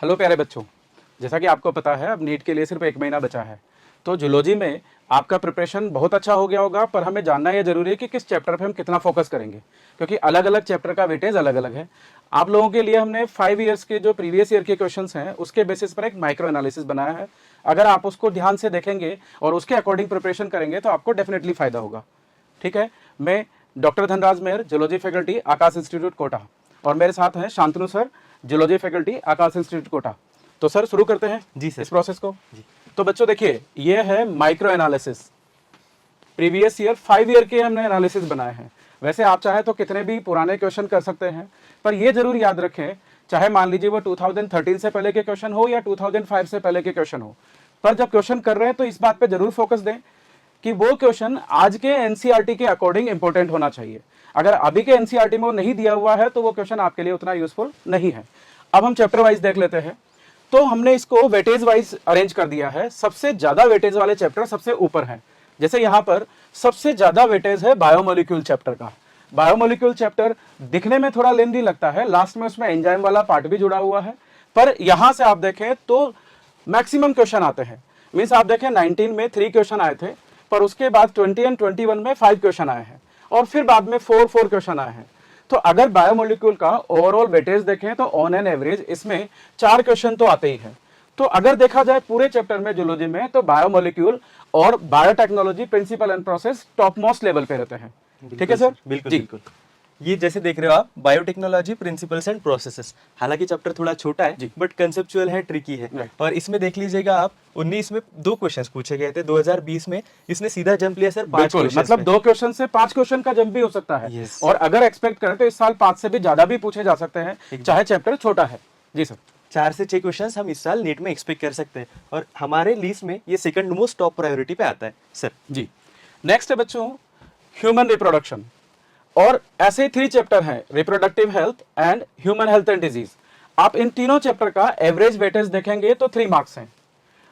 Hello प्यारे बच्चों, जैसा कि आपको पता है अब नीट के लिए सिर्फ 1 महीना बचा है। तो जूलॉजी में आपका प्रिपरेशन बहुत अच्छा हो गया होगा, पर हमें जानना यह जरूरी है कि किस चैप्टर पे हम कितना फोकस करेंगे, क्योंकि अलग अलग चैप्टर का वेटेज अलग अलग है। आप लोगों के लिए हमने 5 ईयर्स के जो प्रीवियस ईयर के क्वेश्चंस हैं उसके बेसिस पर एक माइक्रो एनालिसिस बनाया है। अगर आप उसको ध्यान से देखेंगे और उसके अकॉर्डिंग प्रिपरेशन करेंगे तो आपको डेफिनेटली फायदा होगा। ठीक है, मैं डॉक्टर धनराज मेहर, जूलॉजी फैकल्टी, आकाश इंस्टीट्यूट कोटा, और मेरे साथ हैं शांतनु सर, जूलॉजी फैकल्टी, आकाश इंस्टीट्यूट कोटा। तो सर शुरू करते हैं जी सर इस प्रोसेस को। जी। तो बच्चों देखिए, ये है micro analysis. Previous year 5 year के हमने एनालिसिस बनाए हैं। वैसे आप चाहे तो कितने भी पुराने क्वेश्चन कर सकते हैं, पर ये जरूर याद रखें, चाहे मान लीजिए वो 2013 से पहले के क्वेश्चन हो या 2005 से पहले के क्वेश्चन हो, पर जब क्वेश्चन कर रहे हैं तो इस बात पे जरूर फोकस दें कि वो क्वेश्चन आज के एनसीईआरटी के अकॉर्डिंग इंपॉर्टेंट होना चाहिए। अगर अभी के एनसीईआरटी में वो नहीं दिया हुआ है तो वो क्वेश्चन आपके लिए उतना यूजफुल नहीं है। अब हम चैप्टर वाइज देख लेते हैं। तो हमने इसको वेटेज वाइज अरेंज कर दिया है। सबसे ज्यादा वेटेज वाले चैप्टर सबसे ऊपर हैं। जैसे यहाँ पर सबसे ज्यादा वेटेज है बायोमोलिक्यूल चैप्टर का। बायोमोलिक्यूल चैप्टर दिखने में थोड़ा लेंदी लगता है, लास्ट में उसमें एंजाइम वाला पार्ट भी जुड़ा हुआ है, पर यहां से आप देखें तो मैक्सिमम क्वेश्चन आते हैं। मीन्स आप देखें 19 में 3 क्वेश्चन आए थे, पर उसके बाद 20 एंड 21 में 5 क्वेश्चन आए हैं, और फिर बाद में 4 क्वेश्चन आए हैं। तो अगर बायोमोलिक्यूल का ओवरऑल वेटेज देखें तो ऑन एन एवरेज इसमें 4 क्वेश्चन तो आते ही हैं। तो अगर देखा जाए पूरे चैप्टर में जूलॉजी में, तो बायोमोलिक्यूल और biotechnology principle and process top most level पे रहते हैं। ठीक है सर? बिल्कुल जी। बिल्कुल। ये जैसे देख रहे हो आप, बायोटेक्नोलॉजी प्रिंसिपल्स एंड प्रोसेसेस, हालांकि चैप्टर थोड़ा छोटा है बट कंसेप्चुअल है, ट्रिकी है। Right. और इसमें देख लीजिएगा आप, 19 में 2 क्वेश्चंस पूछे गए थे, 2020 में इसने सीधा जंप लिया सर 5 बिल्कुल, क्वेश्चंस मतलब 2 क्वेश्चन से 5 क्वेश्चन का जंप भी हो सकता है। Yes. और अगर एक्सपेक्ट करें तो इस साल 5 से भी ज्यादा भी पूछे जा सकते हैं, चाहे चैप्टर छोटा है। जी सर। 4 से 6 क्वेश्चंस हम इस साल नीट में एक्सपेक्ट कर सकते हैं, और हमारे लिस्ट में ये सेकंड मोस्ट टॉप प्रायोरिटी पे आता है सर। जी। नेक्स्ट है बच्चों ह्यूमन रिप्रोडक्शन, और ऐसे 3 चैप्टर हैं, reproductive health and human health and disease. आप इन तीनों चैप्टर का एवरेज वेटेज देखेंगे तो 3 मार्क्स हैं।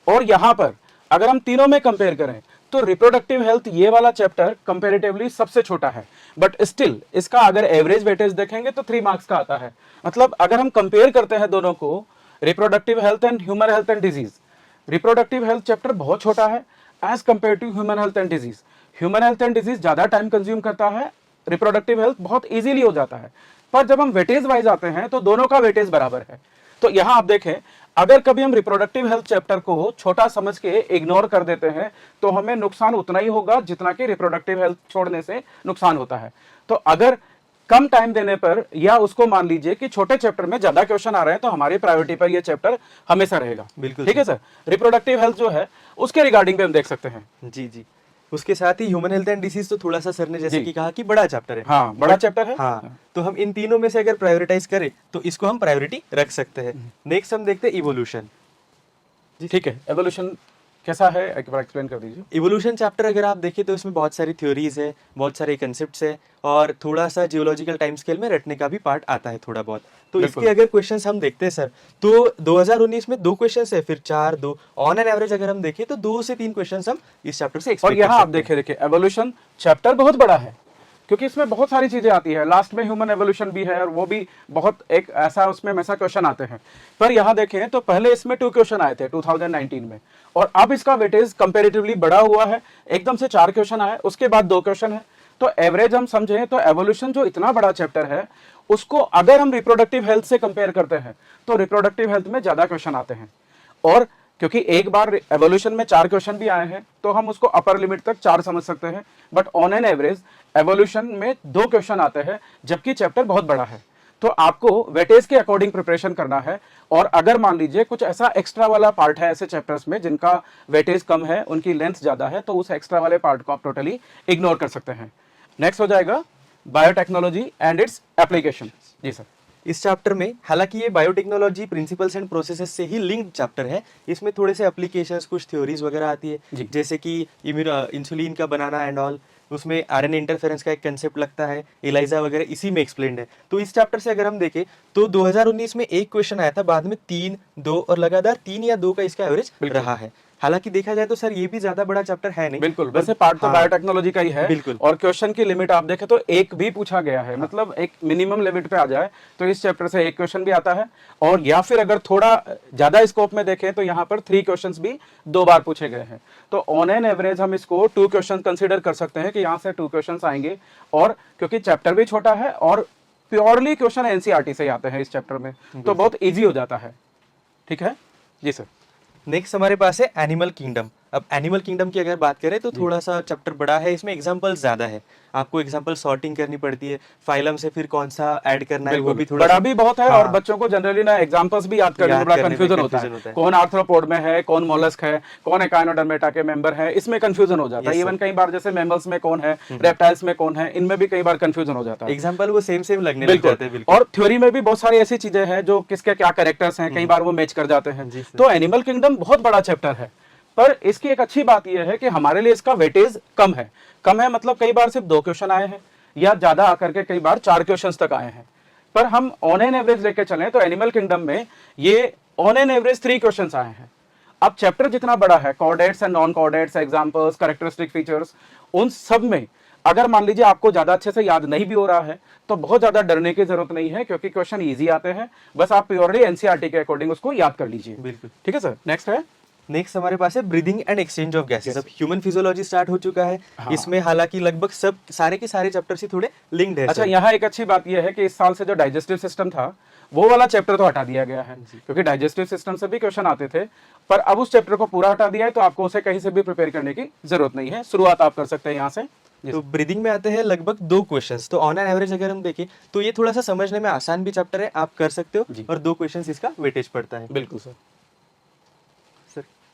और यहां पर अगर हम तीनों में कंपेयर करें तो रिप्रोडक्टिव हेल्थ ये वाला चैप्टर कंपैरेटिवली सबसे छोटा है, बट स्टिल इसका अगर एवरेज वेटेज देखेंगे तो 3 मार्क्स का आता है। मतलब अगर हम कंपेयर करते हैं दोनों को, reproductive health and human health and disease, reproductive health chapter बहुत छोटा है as compare to human health and disease. Human health and disease ज्यादा टाइम कंज्यूम करता है, रिप्रोडक्टिव हेल्थ बहुत इजीली हो जाता है। पर जब हम वेटेज वाइज आते हैं तो दोनों का वेटेज बराबर है। तो यहां आप देखें, अगर कभी हम रिप्रोडक्टिव हेल्थ चैप्टर को छोटा समझ के इग्नोर कर देते हैं तो हमें नुकसान उतना ही होगा जितना कि रिप्रोडक्टिव हेल्थ छोड़ने से नुकसान होता है। तो अगर कम टाइम देने पर, या उसको मान लीजिए कि छोटे चैप्टर में ज्यादा क्वेश्चन आ रहे हैं, तो हमारी प्रायोरिटी पर ये चैप्टर हमेशा रहेगा। बिल्कुल ठीक है सर। रिप्रोडक्टिव हेल्थ जो है उसके रिगार्डिंग पे हम देख सकते हैं। जी जी। उसके साथ ही ह्यूमन हेल्थ एंड डिसीज तो थोड़ा सा सर ने जैसे जी। कि कहा कि बड़ा चैप्टर है। हाँ, बड़ा चैप्टर है। हाँ, तो हम इन तीनों में से अगर प्रायोरिटाइज करें तो इसको हम प्रायोरिटी रख सकते हैं। नेक्स्ट हम देखते हैं इवोल्यूशन। ठीक है, एवोल्यूशन कैसा है एक बार एक्सप्लेन कर दीजिए। इवोल्यूशन चैप्टर अगर आप देखें तो इसमें बहुत सारी थ्योरीज है, बहुत सारे कंसेप्ट्स है, और थोड़ा सा जियोलॉजिकल टाइम स्केल में रटने का भी पार्ट आता है थोड़ा बहुत। तो बिल्कुल। इसके अगर क्वेश्चंस हम देखते हैं सर, तो 2019 में 2 क्वेश्चंस है, फिर 4, 2, ऑन एन एवरेज अगर हम देखें तो 2 से 3 क्वेश्चंस हम इस चैप्टर से और एक्सपेक्ट कर यहाँ आप सकते हैं। देखिए एवोल्यूशन चैप्टर बहुत बड़ा है, क्योंकि इसमें बहुत सारी चीजें आती है। लास्ट में ह्यूमन एवोल्यूशन भी है, और वो भी बहुत एक ऐसा, उसमें हमेशा क्वेश्चन आते हैं। पर यहाँ देखें तो पहले इसमें 2 क्वेश्चन आए थे 2019 में, और अब इसका वेटेज कंपेरेटिवली बड़ा हुआ है, एकदम से 4 क्वेश्चन आए, उसके बाद 2 क्वेश्चन है। तो एवरेज हम समझें तो एवोल्यूशन जो इतना बड़ा चैप्टर है, उसको अगर हम रिप्रोडक्टिव हेल्थ से कंपेयर करते हैं तो रिप्रोडक्टिव हेल्थ में ज्यादा क्वेश्चन आते हैं। और क्योंकि एक बार एवोल्यूशन में 4 क्वेश्चन भी आए हैं तो हम उसको अपर लिमिट तक 4 समझ सकते हैं, but on an average evolution में 2 क्वेश्चन आते हैं, जबकि चैप्टर बहुत बड़ा है। तो आपको वेटेज के अकॉर्डिंग प्रिपरेशन करना है। और अगर मान लीजिए कुछ ऐसा एक्स्ट्रा वाला पार्ट है ऐसे चैप्टर्स में जिनका वेटेज कम है, उनकी लेंथ ज्यादा है, तो उस एक्स्ट्रा वाले पार्ट को आप टोटली इग्नोर कर सकते हैं। नेक्स्ट हो जाएगा बायोटेक्नोलॉजी एंड इट्स एप्लीकेशन। जी सर। इस चैप्टर में, हालांकि ये बायोटेक्नोलॉजी प्रिंसिपल्स एंड प्रोसेसेस से ही लिंक्ड चैप्टर है, इसमें थोड़े से एप्लीकेशंस, कुछ थ्योरीज वगैरह आती है, जैसे कि इंसुलिन का बनाना एंड ऑल, उसमें आरएनए इंटरफेरेंस का एक कंसेप्ट लगता है, एलाइजा वगैरह इसी में एक्सप्लेन्ड है। तो इस चैप्टर से अगर हम देखें तो 2019 में 1 क्वेश्चन आया था, बाद में 3, 2 और लगातार 3 या 2 का इसका एवरेज रहा है। हालांकि देखा जाए तो सर ये भी ज्यादा बड़ा चैप्टर है नहीं। बिल्कुल, वैसे पार्ट तो हाँ, बायोटेक्नोलॉजी का ही है। बिल्कुल। और क्वेश्चन की लिमिट आप देखें तो एक भी पूछा गया है, मतलब एक मिनिमम लिमिट पे आ जाए तो इस चैप्टर से एक क्वेश्चन भी आता है। और या फिर अगर थोड़ा ज्यादा स्कोप में देखें तो यहाँ पर 3 क्वेश्चंस भी 2 बार पूछे गए हैं। तो ऑन एन एवरेज हम इसको 2 क्वेश्चन कंसिडर कर सकते हैं कि यहाँ से 2 क्वेश्चन आएंगे। और क्योंकि चैप्टर भी छोटा है और प्योरली क्वेश्चन एनसीईआरटी से ही आते हैं इस चैप्टर में, तो बहुत ईजी हो जाता है। ठीक है जी सर। नेक्स्ट हमारे पास है एनिमल किंगडम। अब एनिमल किंगडम की अगर बात करें तो थोड़ा सा चैप्टर बड़ा है, इसमें एग्जांपल्स ज्यादा है, आपको एग्जांपल सॉर्टिंग करनी पड़ती है, फाइलम से फिर कौन सा ऐड करना है वो भी थोड़ा बड़ा भी बहुत है। हाँ, और बच्चों को जनरली ना एग्जांपल्स भी याद करने में बड़ा कंफ्यूजन होता है, कौन आर्थ्रोपोड में है, कौन मोलस्क है, कौन एकाइनोडर्मेटा के मेंबर है, इसमें कंफ्यूजन हो जाता है। इवन कई बार जैसे मैमल्स में कौन है, रेप्टाइल्स में कौन है, इनमें भी कई बार कंफ्यूजन हो जाता है। एग्जांपल वो सेम सेम लगने लग जाते हैं। और थ्योरी में भी बहुत सारी ऐसी चीजें हैं जो किसके क्या कैरेक्टर्स हैं, कई बार वो मैच कर जाते हैं। तो एनिमल किंगडम बहुत बड़ा चैप्टर है, पर इसकी एक अच्छी बात यह है कि हमारे लिए इसका वेटेज कम है। कम है मतलब कई बार सिर्फ 2 क्वेश्चन आए हैं, या ज्यादा आकर के कई बार 4 क्वेश्चंस तक आए हैं। पर हम ऑन एन एवरेज लेके चलें तो एनिमल किंगडम में ये ऑन एन एवरेज 3 क्वेश्चंस आए हैं। अब चैप्टर जितना बड़ा है, chordates and non chordates, examples, characteristic features, उन सब में अगर मान लीजिए आपको ज्यादा अच्छे से याद नहीं भी हो रहा है तो बहुत ज्यादा डरने की जरूरत नहीं है, क्योंकि क्वेश्चन ईजी आते हैं। बस आप प्योरली एनसीईआरटी के अकॉर्डिंग उसको याद कर लीजिए। बिल्कुल। ठीक है सर। नेक्स्ट है, नेक्स्ट हमारे पास है breathing and exchange of gases. अब ह्यूमन फिजियोलॉजी स्टार्ट हो चुका है। हाँ। इसमें हालांकि लगभग सब सारे के सारे चैप्टर्स ही थोड़े लिंक्ड है। अच्छा, यहाँ एक अच्छी बात यह है कि इस साल से जो डाइजेस्टिव सिस्टम था वो वाला चैप्टर तो हटा दिया गया है, क्योंकि डाइजेस्टिव सिस्टम से भी क्वेश्चन आते थे, पर अब उस चैप्टर को पूरा हटा दिया है, तो आपको उसे कहीं से भी प्रिपेयर करने की जरूरत नहीं है। शुरुआत आप कर सकते हैं यहाँ से। तो ब्रीदिंग में आते हैं लगभग 2 क्वेश्चंस। तो ऑन एन एवरेज अगर हम देखें तो ये थोड़ा सा समझने में आसान भी चैप्टर है, आप कर सकते हो, और 2 क्वेश्चंस इसका वेटेज पड़ता है। बिल्कुल सर।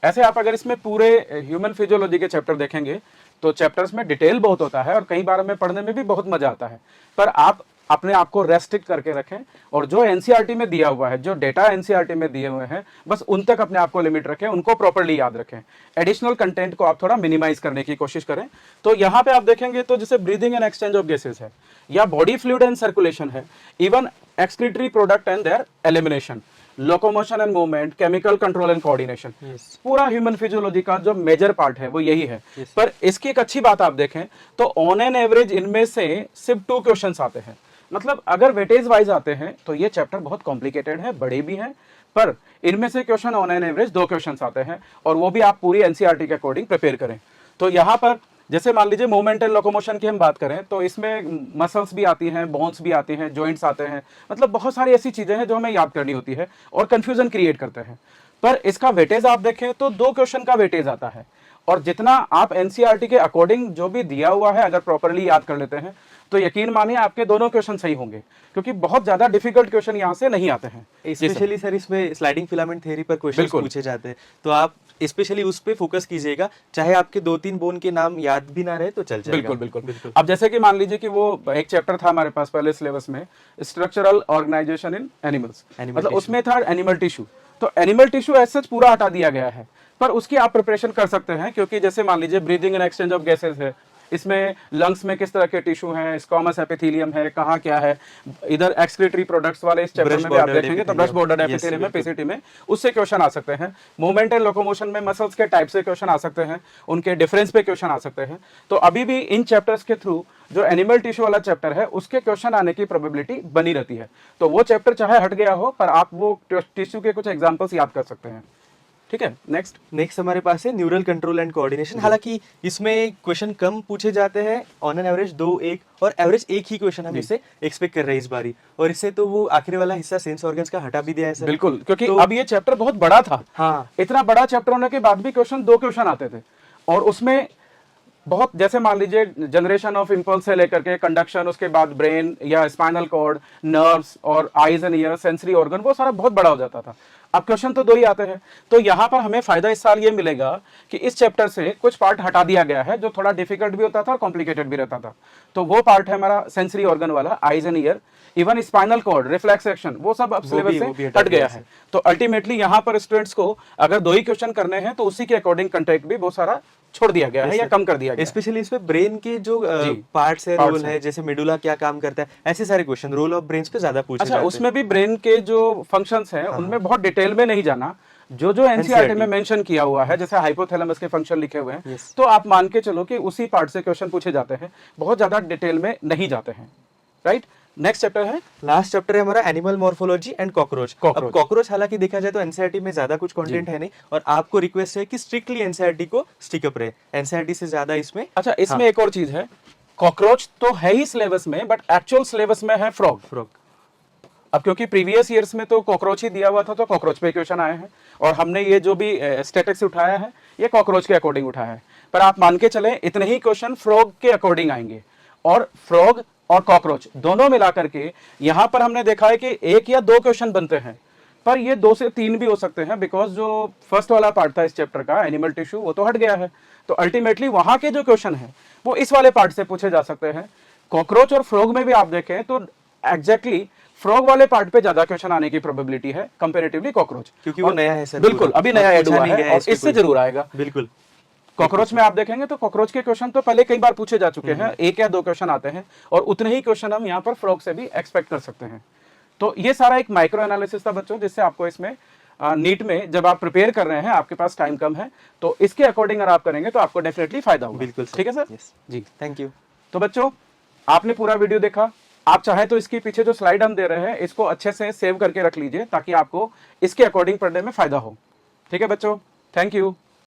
ऐसे आप अगर इसमें पूरे ह्यूमन फिजियोलॉजी के चैप्टर देखेंगे तो चैप्टर्स में डिटेल बहुत होता है और कई बार हमें पढ़ने में भी बहुत मजा आता है। पर आप अपने आप को रेस्ट्रिक्ट करके रखें और जो एनसीईआरटी में दिया हुआ है, जो डेटा एनसीईआरटी में दिए हुए हैं, बस उन तक अपने आप को लिमिट रखें, उनको प्रॉपर्ली याद रखें। एडिशनल कंटेंट को आप थोड़ा मिनिमाइज करने की कोशिश करें। तो यहाँ पे आप देखेंगे तो जैसे breathing and exchange of gases है, या बॉडी फ्लूइड एंड सर्कुलेशन है, even excretory product and there elimination, locomotion and movement, chemical control and coordination, पूरा ह्यूमन फिजियोलॉजी का जो मेजर पार्ट है वो यही है। पर इसकी एक अच्छी बात आप देखें तो ऑन एन एवरेज इनमें से सिर्फ 2 क्वेश्चंस आते हैं। मतलब अगर वेटेज वाइज आते हैं तो ये चैप्टर बहुत कॉम्प्लिकेटेड है, बड़े भी हैं, पर इनमें से question on an average 2 questions आते हैं, और वो भी आप पूरी एनसीईआरटी के अकॉर्डिंग प्रिपेयर करें। तो यहाँ पर जैसे मान लीजिए मूवमेंट एंड लोकोमोशन की हम बात करें तो इसमें मसल्स भी आती हैं, बोन्स भी आती हैं, जॉइंट्स आते हैं, मतलब बहुत सारी ऐसी चीजें हैं जो हमें याद करनी होती है और कंफ्यूजन क्रिएट करते हैं। पर इसका वेटेज आप देखें तो 2 क्वेश्चन का वेटेज आता है, और जितना आप एनसीईआरटी के अकॉर्डिंग जो भी दिया हुआ है अगर प्रॉपर्ली याद कर लेते हैं तो यकीन मानिए आपके दोनों क्वेश्चन सही होंगे, क्योंकि बहुत ज्यादा डिफिकल्ट क्वेश्चन यहाँ से नहीं आते हैं। स्पेशली सर इसमें स्लाइडिंग फिलामेंट थ्योरी पर क्वेश्चन पूछे जाते हैं, तो आप स्पेशली उस पे फोकस कीजिएगा, चाहे आपके 2-3 बोन के नाम याद भी ना रहे तो चल जाएगा। बिल्कुल बिल्कुल। अब जैसे कि मान लीजिए कि वो एक चैप्टर था हमारे पास पहले सिलेबस में, स्ट्रक्चरल ऑर्गेनाइजेशन इन एनिमल्स, मतलब उसमें था एनिमल टिश्यू। तो एनिमल टिश्यू ऐसे पूरा हटा दिया गया है, पर उसकी आप प्रिपरेशन कर सकते हैं, क्योंकि जैसे मान लीजिए breathing and exchange of gases है, इसमें लंग्स में किस तरह के टिश्यू हैं, स्क्वामस एपिथेलियम है, कहाँ क्या है, इधर एक्सक्रीटरी प्रोडक्ट्स वाले इस चैप्टर में भी आप देखेंगे तो ब्रश बॉर्डर एपिथेलियम में, पीसीटी में, उससे क्वेश्चन आ सकते हैं। मूवमेंट एंड लोकोमोशन में मसल्स के टाइप से क्वेश्चन आ सकते हैं, उनके डिफरेंस पे क्वेश्चन आ सकते हैं। तो अभी भी इन चैप्टर्स के थ्रू जो एनिमल टिश्यू वाला चैप्टर है उसके क्वेश्चन आने की प्रोबेबिलिटी बनी रहती है। तो वो चैप्टर चाहे हट गया हो पर आप वो टिश्यू के कुछ एग्जाम्पल्स याद कर सकते हैं। ठीक है। नेक्स्ट हमारे पास है न्यूरल कंट्रोल एंड कोऑर्डिनेशन। हालांकि इसमें क्वेश्चन कम पूछे जाते हैं, ऑन एन एवरेज 2-1 और एवरेज 1 ही क्वेश्चन हम इससे एक्सपेक्ट कर रहे हैं इस बारी, और इससे तो वो आखिरी वाला हिस्सा सेंस ऑर्गन्स का हटा भी दिया है सर। बिल्कुल, क्योंकि अब ये चैप्टर बहुत बड़ा था। हाँ, इतना बड़ा चैप्टर होने के बाद भी 2 क्वेश्चन आते थे, और उसमें बहुत जैसे मान लीजिए जनरेशन ऑफ इंपल्स से लेकर के कंडक्शन, उसके बाद ब्रेन या स्पाइनल कॉर्ड, नर्व्स और eyes and year, sensory organ, वो सारा बहुत बड़ा हो जाता था। अब क्वेश्चन तो 2 ही आते हैं। तो यहाँ पर हमें फायदा इस साल ये मिलेगा कि इस चैप्टर से कुछ पार्ट हटा दिया गया है जो थोड़ा डिफिकल्ट भी होता था और कॉम्प्लिकेटेड भी रहता था। तो वो पार्ट है हमारा सेंसरी ऑर्गन वाला, eyes and ear, even spinal cord, reflex action, वो सब अब सिलेबस से हट गया है। तो अल्टीमेटली यहाँ पर स्टूडेंट्स को अगर 2 ही क्वेश्चन करने हैं तो उसी के अकॉर्डिंग कंटेंट भी बहुत सारा छोड़ दिया गया है या कम कर दिया गया है। स्पेशली इसमें ब्रेन के जो पार्ट्स है, रोल है, जैसे मेडुला क्या काम करता है, ऐसे सारे क्वेश्चन रोल ऑफ ब्रेन्स पे ज्यादा पूछे जाते हैं। उसमें भी ब्रेन के जो फंक्शंस हैं उनमें बहुत डिटेल में नहीं जाना, जो जो एनसीईआरटी में मेंशन किया हुआ है, जैसे हाइपोथैलेमस के फंक्शन लिखे हुए हैं, Yes. तो आप मान के चलो कि उसी पार्ट से क्वेश्चन पूछे जाते हैं, बहुत ज्यादा डिटेल में नहीं जाते हैं, राइट। नेक्स्ट चैप्टर है, लास्ट चैप्टर है हमारा एनिमल मॉर्फोलॉजी एंड कॉकरोच। अब Cockroach। कॉकरोच हालांकि देखा जाए तो एनसीईआरटी में ज्यादा कुछ कंटेंट है नहीं, और आपको रिक्वेस्ट है कि स्ट्रिक्टली एनसीईआरटी को स्टिक अप रहे, एनसीईआरटी से ज्यादा इसमें। अच्छा इसमें एक और चीज है, कॉकरोच तो है ही सिलेबस में, बट एक्चुअल सिलेबस में है फ्रॉग। फ्रॉग अब क्योंकि प्रीवियस ईयर्स में तो कॉकरोच ही दिया हुआ था, तो कॉकरोच पे क्वेश्चन आए हैं, और हमने ये जो भी स्टैटिक्स उठाया है ये कॉकरोच के अकॉर्डिंग उठाया है। पर आप मान के चले इतने ही क्वेश्चन फ्रॉग के अकॉर्डिंग आएंगे, और फ्रॉग और कॉकरोच दोनों मिला करके यहाँ पर हमने देखा है कि 1 या 2 क्वेश्चन बनते हैं, पर ये 2 से 3 भी हो सकते हैं, बिकॉज जो फर्स्ट वाला पार्ट था इस चैप्टर का एनिमल टिश्यू वो तो हट गया है, तो अल्टीमेटली वहां के जो क्वेश्चन है वो इस वाले पार्ट से पूछे जा सकते हैं। कॉकरोच और फ्रॉग में भी आप देखें तो एग्जैक्टली फ्रॉग वाले पार्ट पे ज्यादा क्वेश्चन आने की प्रोबेबिलिटी है कंपैरेटिवली कॉकरोच, क्योंकि वो नया है सर। बिल्कुल अभी नया ऐड हुआ है और इससे जरूर आएगा। बिल्कुल। कॉकरोच में आप देखेंगे तो कॉकरोच के क्वेश्चन तो पहले कई बार पूछे जा चुके हैं, 1 या 2 क्वेश्चन आते हैं, और उतने ही क्वेश्चन हम यहाँ पर फ्रॉग से भी एक्सपेक्ट कर सकते हैं। तो ये सारा एक माइक्रो एनालिसिस था बच्चों, जिससे आपको इसमें नीट में जब आप प्रिपेयर कर रहे हैं, आपके पास टाइम कम है, तो इसके अकॉर्डिंग अगर आप करेंगे तो आपको डेफिनेटली फायदा होगा। बिल्कुल ठीक है सर। यस जी थैंक यू। तो बच्चों आपने पूरा वीडियो देखा, आप चाहे तो इसके पीछे जो स्लाइड हम दे रहे हैं इसको अच्छे से सेव करके रख लीजिए, ताकि आपको इसके अकॉर्डिंग पढ़ने में फायदा हो। ठीक है बच्चों, थैंक यू।